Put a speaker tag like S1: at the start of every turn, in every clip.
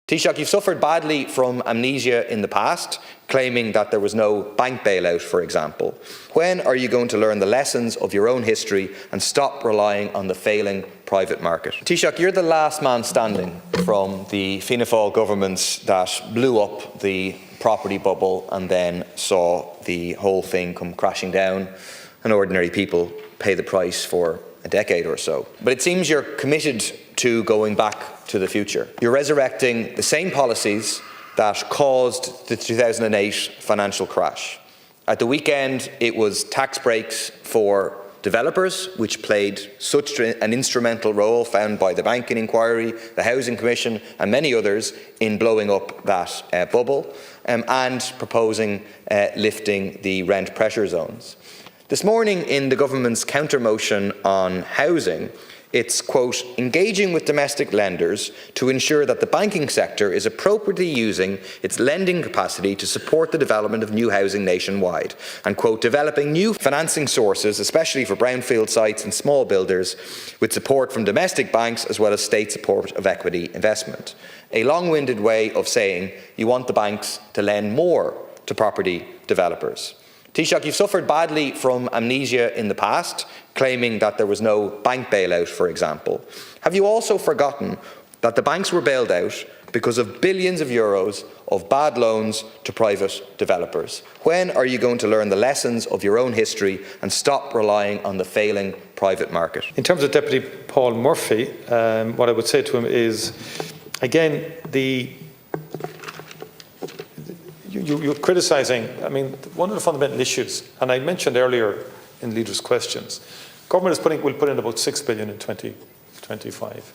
S1: Taoiseach, you've suffered badly from amnesia in the past, claiming that there was no bank bailout, for example. When are you going to learn the lessons of your own history and stop relying on the failing private market? Taoiseach, you're the last man standing from the Fianna Fáil governments that blew up the property bubble and then saw the whole thing come crashing down and ordinary people pay the price for a decade or so. But it seems you're committed to going back to the future. You're resurrecting the same policies that caused the 2008 financial crash. At the weekend, it was tax breaks for developers, which played such an instrumental role found by the Banking Inquiry, the Housing Commission and many others in blowing up that bubble and proposing lifting the rent pressure zones. This morning in the government's counter-motion on housing, it's, quote, engaging with domestic lenders to ensure that the banking sector is appropriately using its lending capacity to support the development of new housing nationwide and, quote, developing new financing sources, especially for brownfield sites and small builders, with support from domestic banks as well as state support of equity investment. A long-winded way of saying you want the banks to lend more to property developers. Taoiseach, you've suffered badly from amnesia in the past, claiming that there was no bank bailout, for example. Have you also forgotten that the banks were bailed out because of billions of euros of bad loans to private developers? When are you going to learn the lessons of your own history and stop relying on the failing private market?
S2: In terms of Deputy Paul Murphy, what I would say to him is, again, you're criticising, I mean, one of the fundamental issues, and I mentioned earlier in leaders' questions, government will put in about 6 billion in 2025.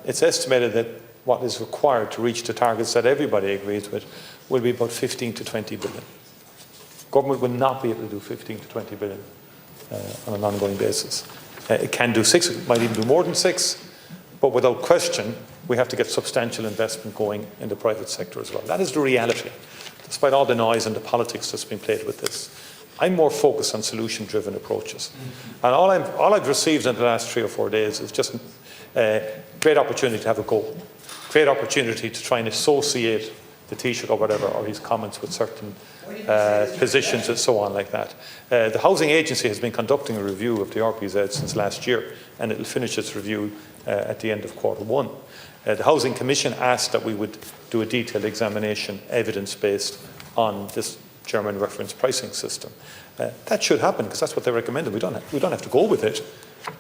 S2: It's estimated that what is required to reach the targets that everybody agrees with will be about 15 to 20 billion. Government will not be able to do 15 to 20 billion on an ongoing basis. It can do 6, it might even do more than 6, but without question, we have to get substantial investment going in the private sector as well. That is the reality, despite all the noise and the politics that's been played with this. I'm more focused on solution-driven approaches. And all I've received in the last 3 or 4 days is just a great opportunity to have a go. Great opportunity to try and associate the Taoiseach or whatever, or his comments with certain positions and so on like that. The Housing Agency has been conducting a review of the RPZ since last year, and it will finish its review at the end of Q1. The Housing Commission asked that we would do a detailed examination, evidence-based, on this German reference pricing system. That should happen because that's what they recommended. We don't have to go with it.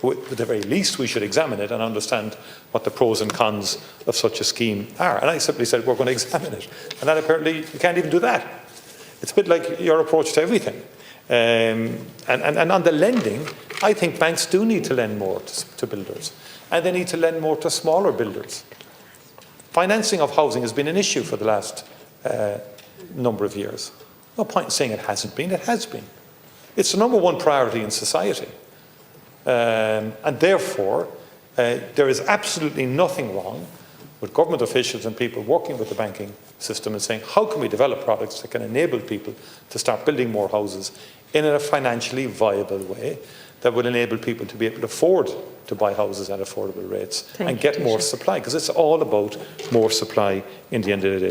S2: But at the very least, we should examine it and understand what the pros and cons of such a scheme are. And I simply said, we're going to examine it. And then apparently you can't even do that. It's a bit like your approach to everything. And on the lending, I think banks do need to lend more to builders. And they need to lend more to smaller builders. Financing of housing has been an issue for the last number of years. No point in saying it hasn't been. It has been. It's the #1 priority in society. And therefore, there is absolutely nothing wrong with government officials and people working with the banking system and saying, how can we develop products that can enable people to start building more houses in a financially viable way that will enable people to be able to afford to buy houses at affordable rates and get more supply, because it's all about more supply in the end of the day.